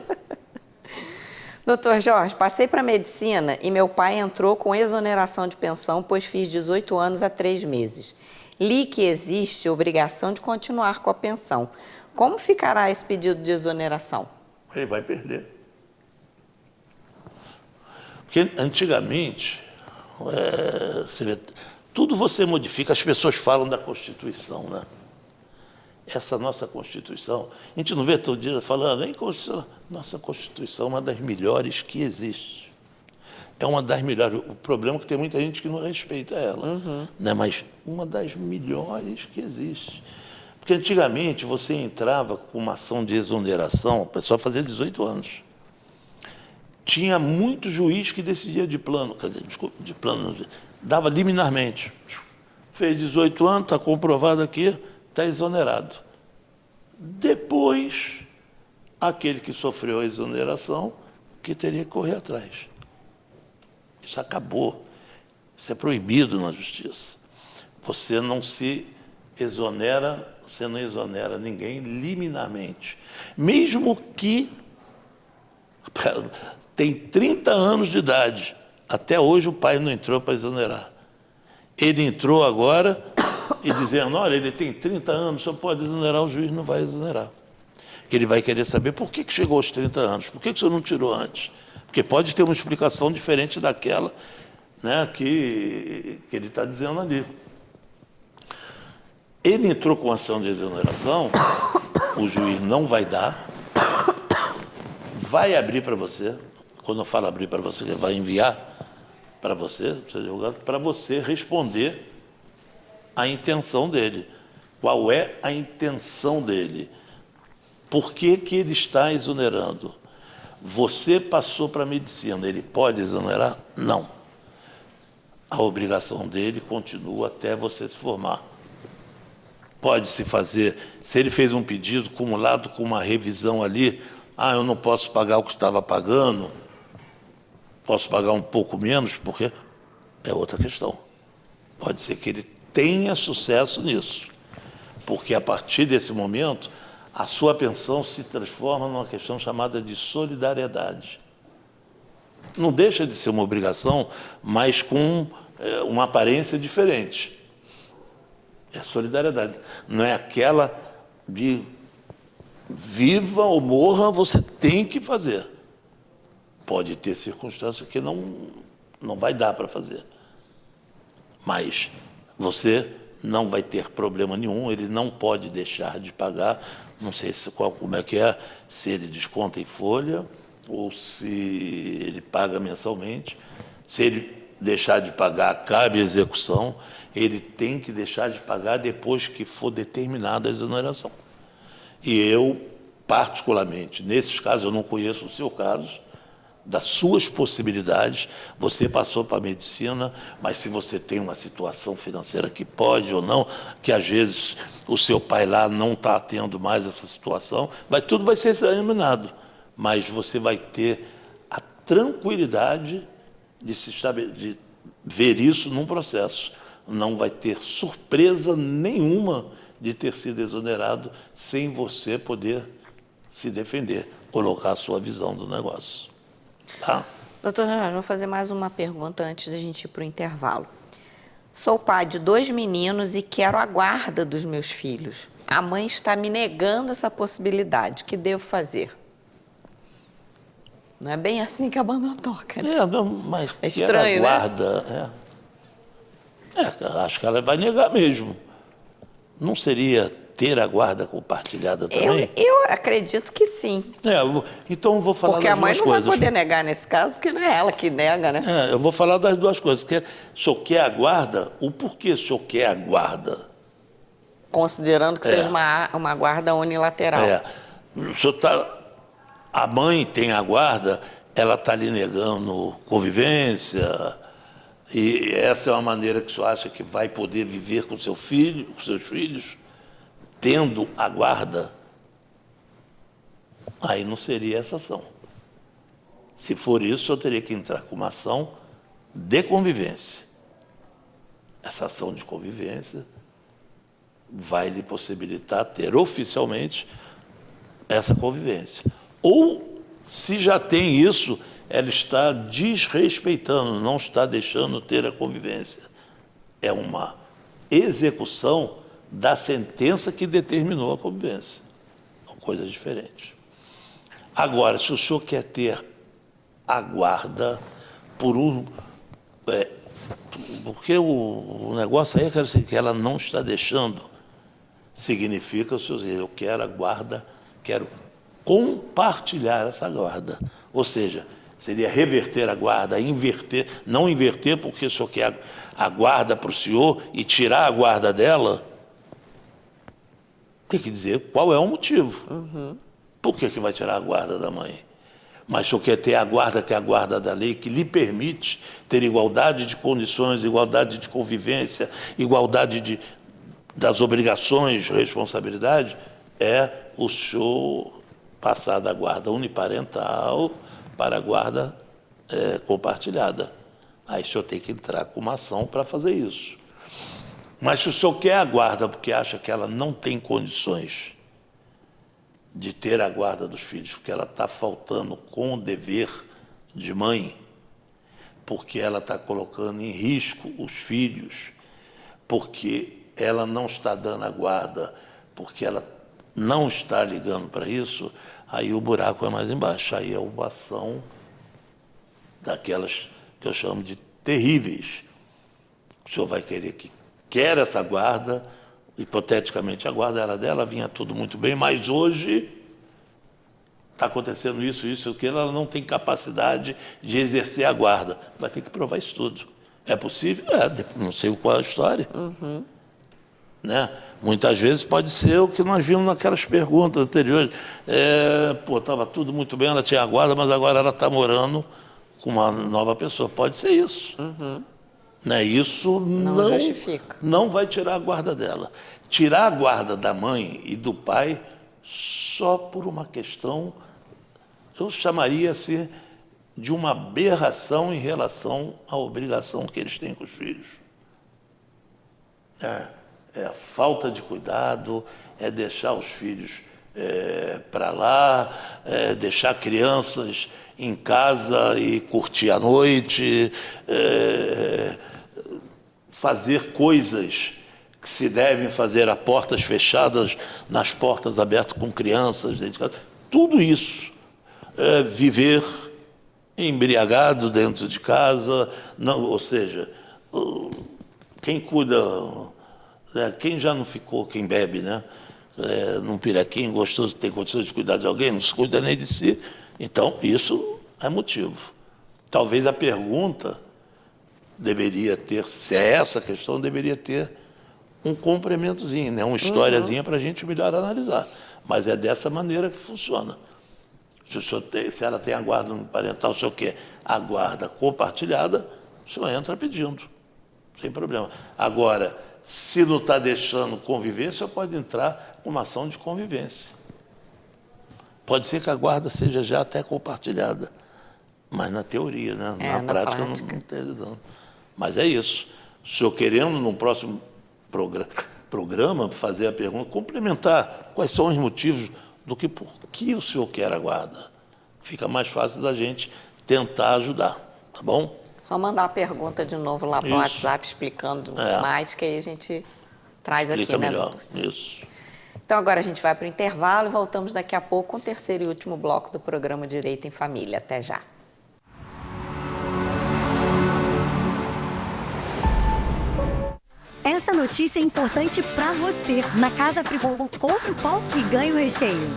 Doutor Jorge, passei para medicina e meu pai entrou com exoneração de pensão, pois fiz 18 anos há 3 meses. Li que existe obrigação de continuar com a pensão. Como ficará esse pedido de exoneração? Ele vai perder. Porque antigamente, tudo você modifica, as pessoas falam da Constituição, né? Essa nossa Constituição, a gente não vê todo dia falando, hein, Constituição? Nossa Constituição é uma das melhores que existe. É uma das melhores. O problema é que tem muita gente que não respeita ela, né? Mas uma das melhores que existe. Porque antigamente você entrava com uma ação de exoneração, a pessoa fazia 18 anos. Tinha muito juiz que decidia de plano, dava liminarmente. Fez 18 anos, está comprovado aqui, está exonerado. Depois, aquele que sofreu a exoneração, que teria que correr atrás. Isso acabou. Isso é proibido na justiça. Você não se exonera, você não exonera ninguém liminarmente. Mesmo que tem 30 anos de idade, até hoje o pai não entrou para exonerar. Ele entrou agora e dizendo, olha, ele tem 30 anos, só pode exonerar, o juiz não vai exonerar. Que ele vai querer saber por que chegou aos 30 anos, por que o senhor não tirou antes? Porque pode ter uma explicação diferente daquela, né, que ele está dizendo ali. Ele entrou com ação de exoneração, o juiz não vai dar, vai abrir para você, quando eu falo abrir para você, ele vai enviar para você responder a intenção dele. Qual é a intenção dele? Por que ele está exonerando? Você passou para a medicina, ele pode exonerar? Não. A obrigação dele continua até você se formar. Pode-se fazer, se ele fez um pedido cumulado com uma revisão ali, eu não posso pagar o que estava pagando, posso pagar um pouco menos, porque é outra questão. Pode ser que ele tenha sucesso nisso, porque a partir desse momento, a sua pensão se transforma numa questão chamada de solidariedade. Não deixa de ser uma obrigação, mas com uma aparência diferente. É solidariedade. Não é aquela de viva ou morra, você tem que fazer. Pode ter circunstâncias que não vai dar para fazer. Mas você não vai ter problema nenhum, ele não pode deixar de pagar, não sei como é que é, se ele desconta em folha ou se ele paga mensalmente. Se ele deixar de pagar, cabe execução. Ele tem que deixar de pagar depois que for determinada a exoneração. E eu, particularmente, nesses casos, eu não conheço o seu caso, das suas possibilidades, você passou para a medicina, mas se você tem uma situação financeira que pode ou não, que às vezes o seu pai lá não está tendo mais essa situação, tudo vai ser examinado, mas você vai ter a tranquilidade de ver isso num processo. Não vai ter surpresa nenhuma de ter sido exonerado sem você poder se defender, colocar a sua visão do negócio. Tá? Doutor Jorge, vou fazer mais uma pergunta antes da gente ir para o intervalo. Sou pai de 2 meninos e quero a guarda dos meus filhos. A mãe está me negando essa possibilidade. O que devo fazer? Não é bem assim que a banda toca, né? Mas é estranho, a guarda, né? Acho que ela vai negar mesmo. Não seria ter a guarda compartilhada também? Eu acredito que sim. Então eu vou falar porque das duas coisas. Porque a mãe não vai poder negar nesse caso, porque não é ela que nega, né? Eu vou falar das duas coisas. O senhor quer a guarda? O porquê o senhor quer a guarda? Considerando que seja uma guarda unilateral. O senhor a mãe tem a guarda, ela está lhe negando convivência, e essa é uma maneira que o senhor acha que vai poder viver com seu filho, com seus filhos, tendo a guarda? Aí não seria essa ação. Se for isso, eu teria que entrar com uma ação de convivência. Essa ação de convivência vai lhe possibilitar ter oficialmente essa convivência. Ou, se já tem isso, ela está desrespeitando, não está deixando ter a convivência. É uma execução da sentença que determinou a convivência. São coisas diferentes. Agora, se o senhor quer ter a guarda porque o negócio aí é que ela não está deixando, significa, eu quero a guarda, quero compartilhar essa guarda. Ou seja, seria reverter a guarda, inverter, não inverter porque o senhor quer a guarda para o senhor e tirar a guarda dela. Tem que dizer qual é o motivo. Por que vai tirar a guarda da mãe? Mas o senhor quer ter a guarda, que é a guarda da lei, que lhe permite ter igualdade de condições, igualdade de convivência, igualdade das obrigações, responsabilidade, é o senhor passar da guarda uniparental para a guarda compartilhada. Aí o senhor tem que entrar com uma ação para fazer isso. Mas se o senhor quer a guarda porque acha que ela não tem condições de ter a guarda dos filhos, porque ela está faltando com o dever de mãe, porque ela está colocando em risco os filhos, porque ela não está dando a guarda, porque ela não está ligando para isso, aí o buraco é mais embaixo. Aí é uma ação daquelas que eu chamo de terríveis. O senhor vai querer que quer essa guarda, hipoteticamente a guarda era dela, vinha tudo muito bem, mas hoje está acontecendo isso, aquilo, ela não tem capacidade de exercer a guarda. Vai ter que provar isso tudo. É possível? Não sei qual é a história. Né? Muitas vezes pode ser o que nós vimos naquelas perguntas anteriores. Estava tudo muito bem, ela tinha a guarda, mas agora ela está morando com uma nova pessoa. Pode ser isso. Né? Isso Não justifica. Não vai tirar a guarda dela. Tirar a guarda da mãe e do pai só por uma questão, eu chamaria assim, de uma aberração em relação à obrigação que eles têm com os filhos. É a falta de cuidado, é deixar os filhos para lá, deixar crianças em casa e curtir a noite, fazer coisas que se devem fazer a portas fechadas, nas portas abertas com crianças dentro de casa. Tudo isso, viver embriagado dentro de casa, não, ou seja, quem cuida, quem já não ficou, quem bebe, né? Num pirequinho gostoso, tem condições de cuidar de alguém, não se cuida nem de si. Então, isso é motivo. Talvez a pergunta deveria ter, se é essa a questão, deveria ter um complementozinho, né? Uma historiazinha para a gente melhor analisar. Mas é dessa maneira que funciona. Se ela tem a guarda parental, o senhor quer a guarda compartilhada, o senhor entra pedindo, sem problema. Agora, se não está deixando conviver, o senhor pode entrar com uma ação de convivência. Pode ser que a guarda seja já até compartilhada, mas na teoria, né? Na prática. Não esteja dando. Mas é isso. O senhor querendo, no próximo programa, fazer a pergunta, complementar quais são os motivos do que por que o senhor quer a guarda. Fica mais fácil da gente tentar ajudar, tá bom? Só mandar a pergunta de novo lá para o WhatsApp explicando mais, que aí a gente traz aqui, explica né? Melhor. Isso. Então agora a gente vai para o intervalo e voltamos daqui a pouco com o terceiro e último bloco do programa Direito em Família. Até já. Essa notícia é importante para você. Na Casa Frigorífica, compre o pão e ganhe o recheio.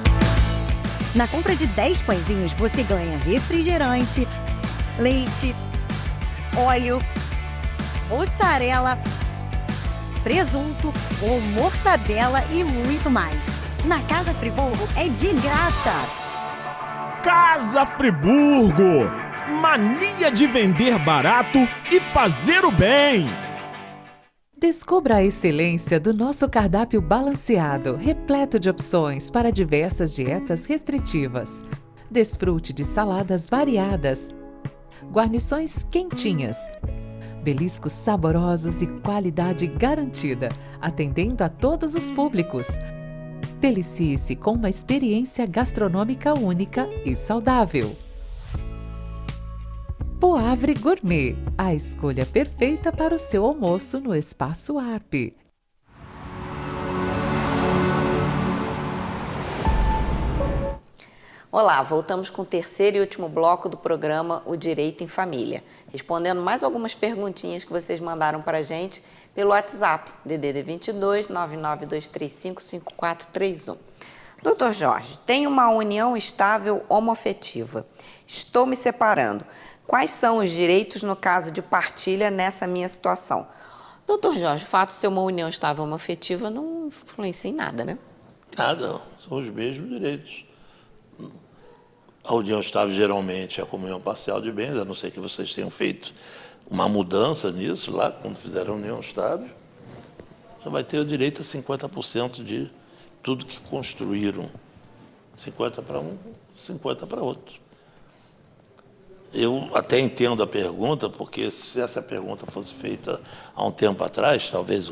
Na compra de 10 pãezinhos, você ganha refrigerante, leite, óleo, mussarela, presunto ou mortadela e muito mais. Na Casa Frigorífica é de graça. Casa Friburgo. Mania de vender barato e fazer o bem. Descubra a excelência do nosso cardápio balanceado, repleto de opções para diversas dietas restritivas. Desfrute de saladas variadas, guarnições quentinhas, beliscos saborosos e qualidade garantida, atendendo a todos os públicos. Delicie-se com uma experiência gastronômica única e saudável. Poavre Gourmet, a escolha perfeita para o seu almoço no Espaço ARP. Olá, voltamos com o terceiro e último bloco do programa O Direito em Família, respondendo mais algumas perguntinhas que vocês mandaram para a gente pelo WhatsApp, DDD 22 99235 5431. Doutor Jorge, tenho uma união estável homoafetiva. Estou me separando. Quais são os direitos no caso de partilha nessa minha situação? Doutor Jorge, o fato de ser uma união estável homoafetiva não influencia em nada, né? Nada, são os mesmos direitos. A união estável geralmente é a comunhão parcial de bens, a não ser que vocês tenham feito uma mudança nisso lá, quando fizeram a união estável. Você vai ter o direito a 50% de tudo que construíram. 50 para um, 50 para outro. Eu até entendo a pergunta, porque se essa pergunta fosse feita há um tempo atrás, talvez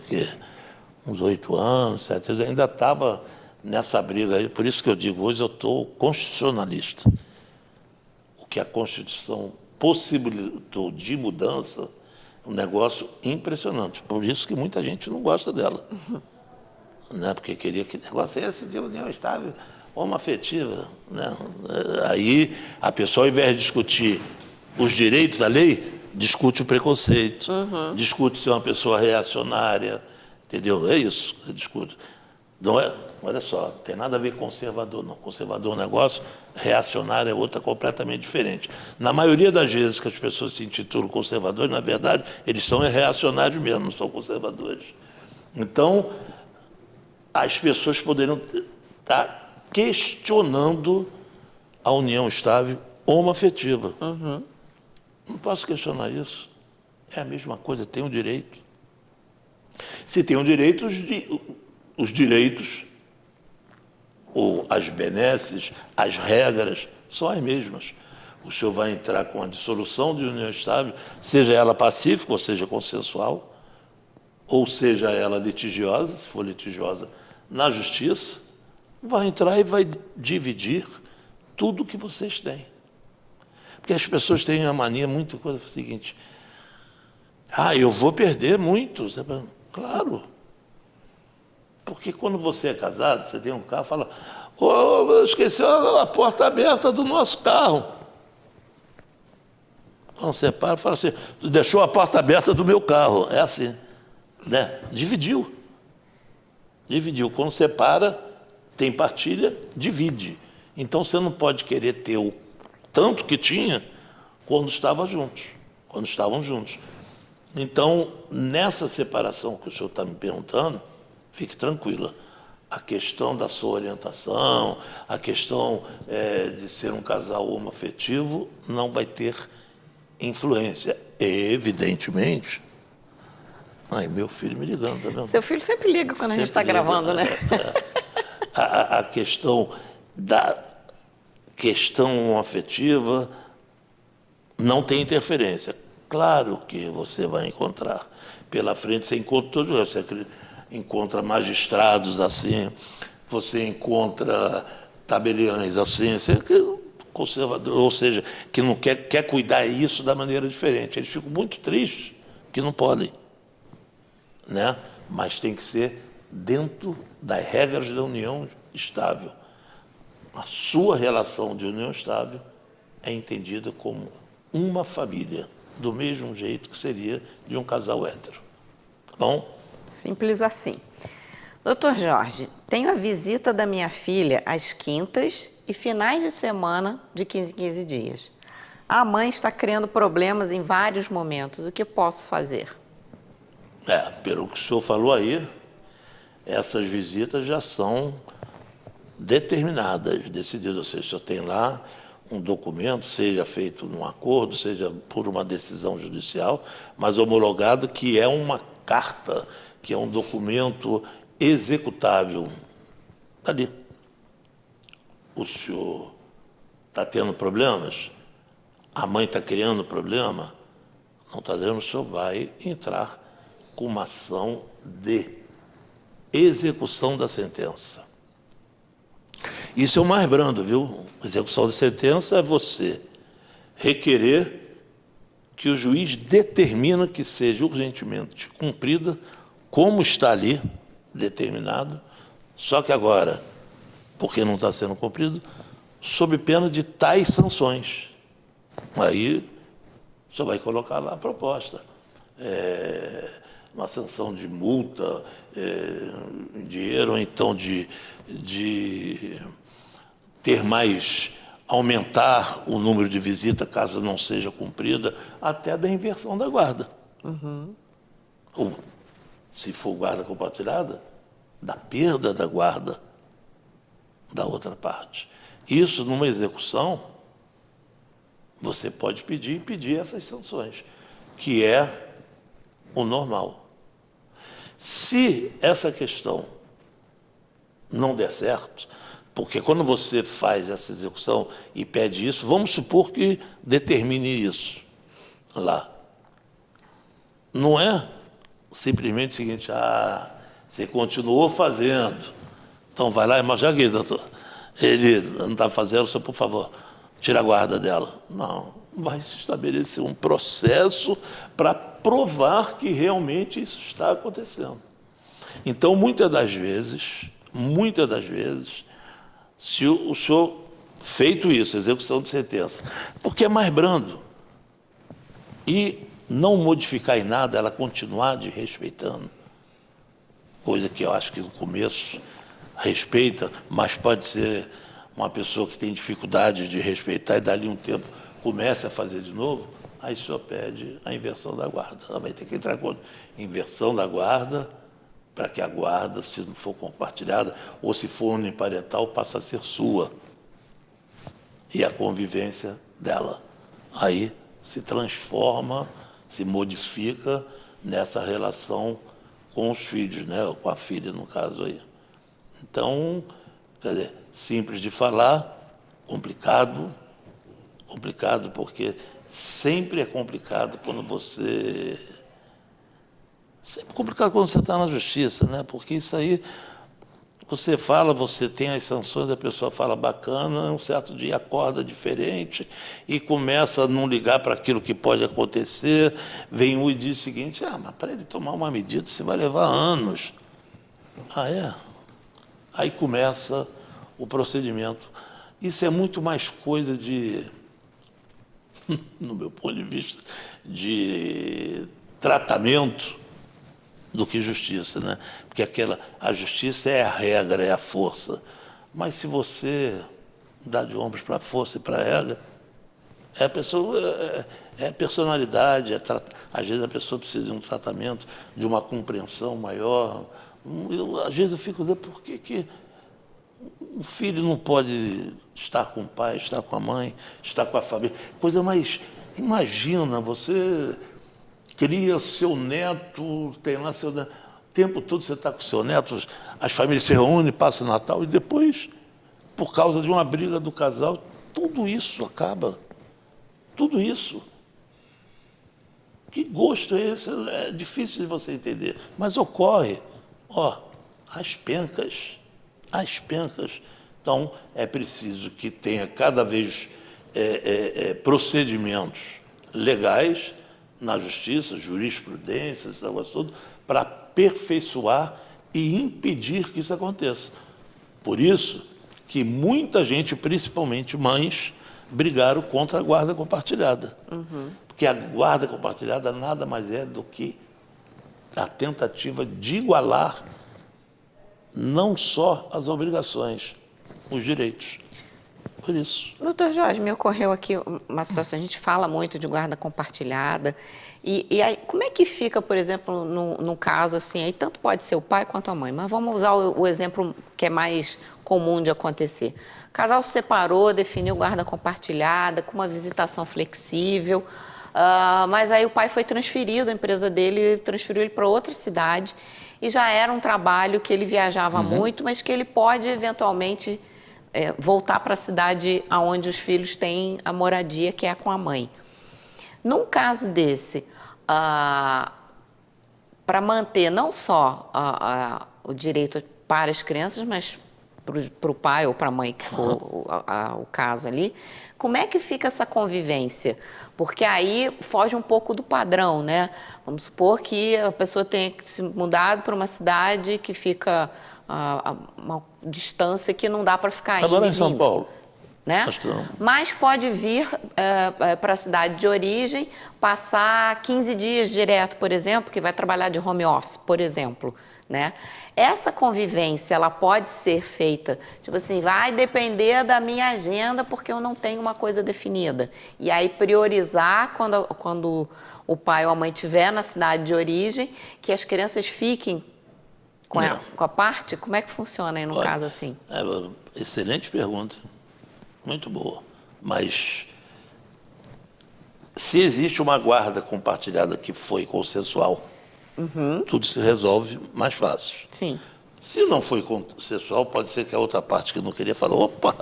uns 8 anos, 7 anos, ainda estava nessa briga aí. Por isso que eu digo, hoje eu estou constitucionalista. O que a Constituição possibilitou de mudança é um negócio impressionante. Por isso que muita gente não gosta dela. Né? Porque queria que negócio é esse de união estável homoafetiva, né? Aí a pessoa, ao invés de discutir os direitos da lei, discute o preconceito, discute se é uma pessoa reacionária, entendeu? É isso, discute. Não é, olha só, não tem nada a ver com conservador, não. Conservador é um negócio, reacionário é outra completamente diferente. Na maioria das vezes que as pessoas se intitulam conservadores, na verdade, eles são reacionários mesmo, não são conservadores. Então, as pessoas poderiam estar questionando a união estável homoafetiva. Não posso questionar isso. É a mesma coisa, tem um direito. Se tem um direito, os direitos, ou as benesses, as regras, são as mesmas. O senhor vai entrar com a dissolução de união estável, seja ela pacífica, ou seja consensual, ou seja ela litigiosa, se for litigiosa, na justiça, vai entrar e vai dividir tudo que vocês têm. Porque as pessoas têm uma mania muito coisa seguinte: eu vou perder muito. Claro. Porque quando você é casado, você tem um carro, fala: esqueci a porta aberta do nosso carro. Quando você para, fala assim: tu deixou a porta aberta do meu carro. É assim, né? Dividiu. Quando você para, tem partilha, divide. Então você não pode querer ter o tanto que tinha quando estavam juntos. Então, nessa separação que o senhor está me perguntando, fique tranquila. A questão da sua orientação, a questão de ser um casal homoafetivo não vai ter influência. Evidentemente. Meu filho me ligando, tá vendo? Seu filho sempre liga quando a gente está gravando, né? A questão da questão afetiva não tem interferência. Claro que você vai encontrar pela frente, você encontra todo mundo, você encontra magistrados assim, você encontra tabeliães assim, você conservador, ou seja, que não quer cuidar isso da maneira diferente. Eles ficam muito tristes que não podem, né? Mas tem que ser dentro das regras da união estável. A sua relação de união estável é entendida como uma família, do mesmo jeito que seria de um casal hétero. Tá bom? Simples assim. Doutor Jorge, tenho a visita da minha filha às quintas e finais de semana de 15 em 15 dias. A mãe está criando problemas em vários momentos. O que posso fazer? Pelo que o senhor falou aí, essas visitas já são determinadas, decididas. Ou seja, o senhor tem lá um documento, seja feito num acordo, seja por uma decisão judicial, mas homologado, que é uma carta, que é um documento executável. Ali. O senhor está tendo problemas? A mãe está criando problema? Não está dando, o senhor vai entrar com uma ação de execução da sentença. Isso é o mais brando, viu? Execução de sentença é você requerer que o juiz determina que seja urgentemente cumprida, como está ali determinado, só que agora, porque não está sendo cumprido, sob pena de tais sanções. Aí, você vai colocar lá a proposta. Uma sanção de multa, em dinheiro, ou então de ter mais, aumentar o número de visitas, caso não seja cumprida, até da inversão da guarda. Ou, se for guarda compartilhada, da perda da guarda da outra parte. Isso, numa execução, você pode pedir essas sanções, que é o normal. Se essa questão não der certo, porque quando você faz essa execução e pede isso, vamos supor que determine isso lá. Não é simplesmente o seguinte: você continuou fazendo, então vai lá, mas já que, doutor, ele não está fazendo, só por favor, tira a guarda dela. Não, vai se estabelecer um processo para provar que realmente isso está acontecendo. Então, muitas das vezes, se o senhor feito isso, execução de sentença, porque é mais brando, e não modificar em nada, ela continuar de respeitando, coisa que eu acho que no começo respeita, mas pode ser uma pessoa que tem dificuldade de respeitar e dali um tempo começa a fazer de novo, aí o senhor pede a inversão da guarda. Ela vai ter que entrar com inversão da guarda para que a guarda, se não for compartilhada, ou se for uniparental, passa a ser sua. E a convivência dela. Aí se transforma, se modifica nessa relação com os filhos, né? Ou com a filha, no caso aí. Então, quer dizer, simples de falar, complicado porque sempre é complicado quando você... Sempre é complicado quando você está na justiça, né? Porque isso aí, você fala, você tem as sanções, a pessoa fala bacana, um certo dia acorda diferente e começa a não ligar para aquilo que pode acontecer, vem um e diz o seguinte, mas para ele tomar uma medida, isso vai levar anos. Ah, é? Aí começa o procedimento. Isso é muito mais coisa de, no meu ponto de vista, de tratamento do que justiça, né? Porque a justiça é a regra, é a força. Mas se você dá de ombros para a força e para a regra, é personalidade, às vezes a pessoa precisa de um tratamento, de uma compreensão maior. Às vezes eu fico dizendo, por que um filho não pode estar com o pai, estar com a mãe, estar com a família? Coisa mais... Imagina, você cria seu neto, tem lá seu neto, o tempo todo você está com seu neto, as famílias se reúnem, passam o Natal e depois, por causa de uma briga do casal, tudo isso acaba. Tudo isso. Que gosto é esse? É difícil de você entender, mas ocorre. As pencas. Então, é preciso que tenha cada vez procedimentos legais na justiça, jurisprudência, esse negócio todo, para aperfeiçoar e impedir que isso aconteça. Por isso que muita gente, principalmente mães, brigaram contra a guarda compartilhada. Porque a guarda compartilhada nada mais é do que a tentativa de igualar não só as obrigações, os direitos. Por isso. Doutor Jorge, me ocorreu aqui uma situação, a gente fala muito de guarda compartilhada, e aí, como é que fica, por exemplo, no caso assim, aí tanto pode ser o pai quanto a mãe, mas vamos usar o exemplo que é mais comum de acontecer. O casal se separou, definiu guarda compartilhada, com uma visitação flexível, mas aí o pai foi transferido, a empresa dele transferiu ele para outra cidade, e já era um trabalho que ele viajava muito, mas que ele pode eventualmente voltar para a cidade onde os filhos têm a moradia, que é com a mãe. Num caso desse, para manter não só o direito para as crianças, mas para o pai ou para a mãe, que for o caso ali, como é que fica essa convivência? Porque aí foge um pouco do padrão, né? Vamos supor que a pessoa tenha se mudado para uma cidade que fica uma distância que não dá para ficar indo Agora e em São vindo, Paulo. né? Mas pode vir para a cidade de origem, passar 15 dias direto, por exemplo, que vai trabalhar de home office, por exemplo, né? Essa convivência, ela pode ser feita, tipo assim, vai depender da minha agenda porque eu não tenho uma coisa definida. E aí priorizar quando o pai ou a mãe estiver na cidade de origem, que as crianças fiquem com a parte. Como é que funciona aí no caso assim? Excelente pergunta. Muito boa. Mas se existe uma guarda compartilhada que foi consensual, tudo se resolve mais fácil. Sim. Se não foi consensual, pode ser que a outra parte que não queria falar, opa,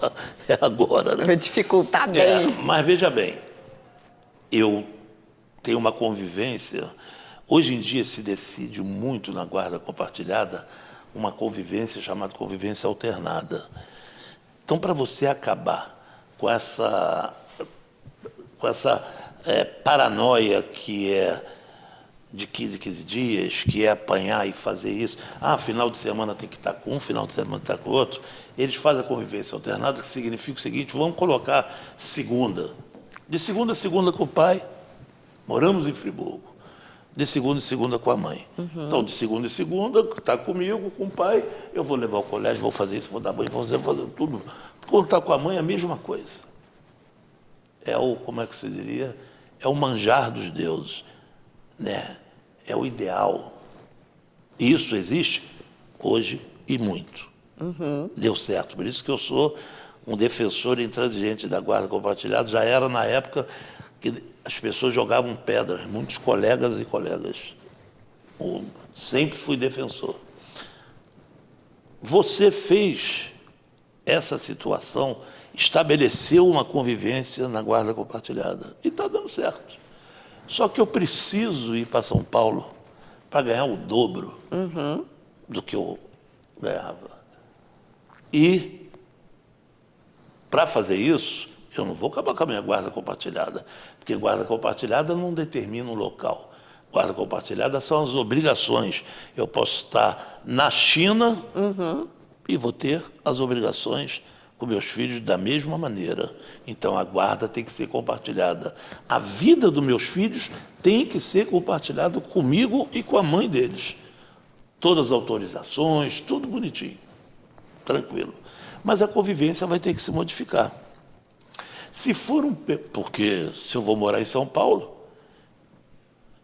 é agora, né? Vai dificultar bem. Mas veja bem, eu tenho uma convivência. Hoje em dia se decide muito na guarda compartilhada uma convivência chamada convivência alternada. Então, para você acabar com essa paranoia que é de 15 em 15 dias, que é apanhar e fazer isso, final de semana tem que estar com um, final de semana tem que estar com o outro, eles fazem a convivência alternada, que significa o seguinte: vamos colocar segunda. De segunda a segunda com o pai, moramos em Friburgo. De segunda em segunda com a mãe. Então, de segunda em segunda, está comigo, com o pai, eu vou levar ao colégio, vou fazer isso, vou dar banho, vou fazer tudo. Quando está com a mãe, a mesma coisa. Como é que se diria? É o manjar dos deuses, né? É o ideal. Isso existe hoje e muito. Deu certo. Por isso que eu sou um defensor intransigente da guarda compartilhada. Já era na época que as pessoas jogavam pedras, muitos colegas e colegas. Eu sempre fui defensor. Você fez essa situação, estabeleceu uma convivência na guarda compartilhada. E está dando certo. Só que eu preciso ir para São Paulo para ganhar o dobro do que eu ganhava. E, para fazer isso, eu não vou acabar com a minha guarda compartilhada, porque guarda compartilhada não determina o local. Guarda compartilhada são as obrigações. Eu posso estar na China e vou ter as obrigações com meus filhos da mesma maneira. Então, a guarda tem que ser compartilhada. A vida dos meus filhos tem que ser compartilhada comigo e com a mãe deles. Todas as autorizações, tudo bonitinho, tranquilo. Mas a convivência vai ter que se modificar. Se for porque se eu vou morar em São Paulo,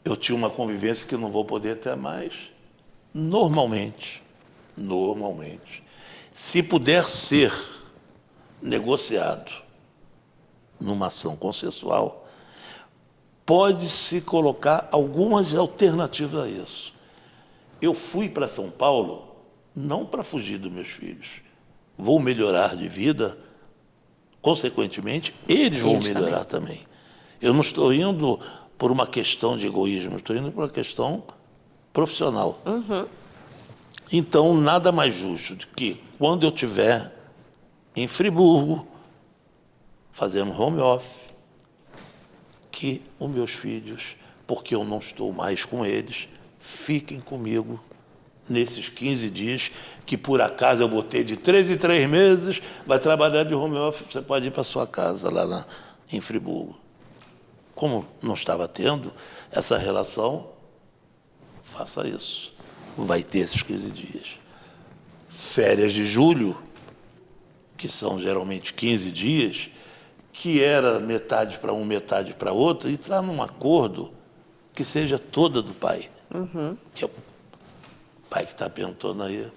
eu tinha uma convivência que não vou poder ter mais. Normalmente, se puder ser negociado numa ação consensual, pode-se colocar algumas alternativas a isso. Eu fui para São Paulo não para fugir dos meus filhos. Vou melhorar de vida, consequentemente, eles vão melhorar também. Eu não estou indo por uma questão de egoísmo, estou indo por uma questão profissional. Então, nada mais justo do que, quando eu estiver em Friburgo, fazendo home office, que os meus filhos, porque eu não estou mais com eles, fiquem comigo nesses 15 dias, que por acaso eu botei de 3 em 3 meses, vai trabalhar de home office, você pode ir para sua casa lá em Friburgo. Como não estava tendo essa relação, faça isso. Vai ter esses 15 dias. Férias de julho, que são geralmente 15 dias, que era metade para um, metade para outro, entrar num acordo que seja toda do pai. Que é o pai que está perguntando aí.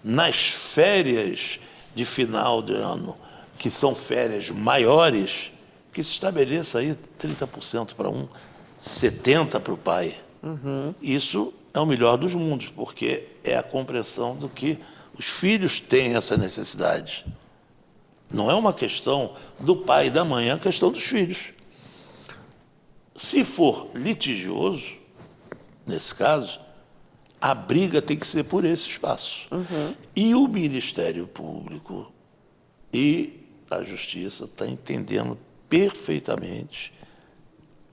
Nas férias de final de ano, que são férias maiores, que se estabeleça aí 30% para um, 70% para o pai. Isso é o melhor dos mundos, porque é a compreensão do que os filhos têm essa necessidade. Não é uma questão do pai e da mãe, é uma questão dos filhos. Se for litigioso, nesse caso, a briga tem que ser por esse espaço. E o Ministério Público e a Justiça estão entendendo perfeitamente,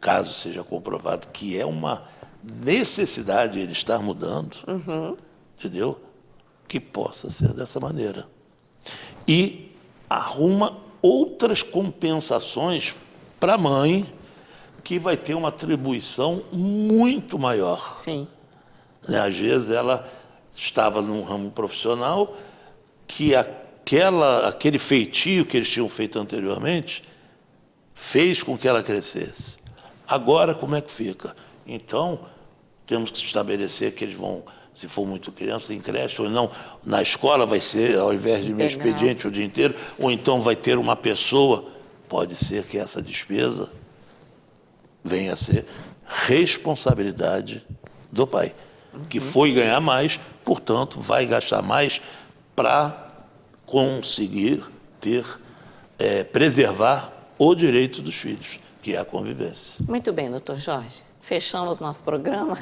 caso seja comprovado que é uma necessidade ele estar mudando, entendeu? Que possa ser dessa maneira. E arruma outras compensações para a mãe, que vai ter uma atribuição muito maior. Sim. Às vezes ela estava num ramo profissional que aquele feitio que eles tinham feito anteriormente fez com que ela crescesse. Agora, como é que fica? Então, temos que estabelecer que eles vão, se for muito criança, em creche ou não, na escola vai ser, ao invés de meu expediente o dia inteiro, ou então vai ter uma pessoa, pode ser que essa despesa venha a ser responsabilidade do pai, que foi ganhar mais, portanto, vai gastar mais para conseguir preservar o direito dos filhos, que é a convivência. Muito bem, doutor Jorge. Fechamos nosso programa.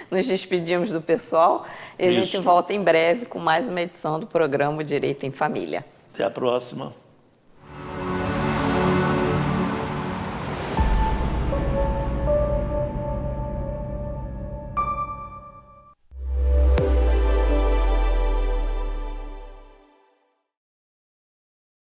Nos despedimos do pessoal e a gente volta em breve com mais uma edição do programa Direito em Família. Até a próxima.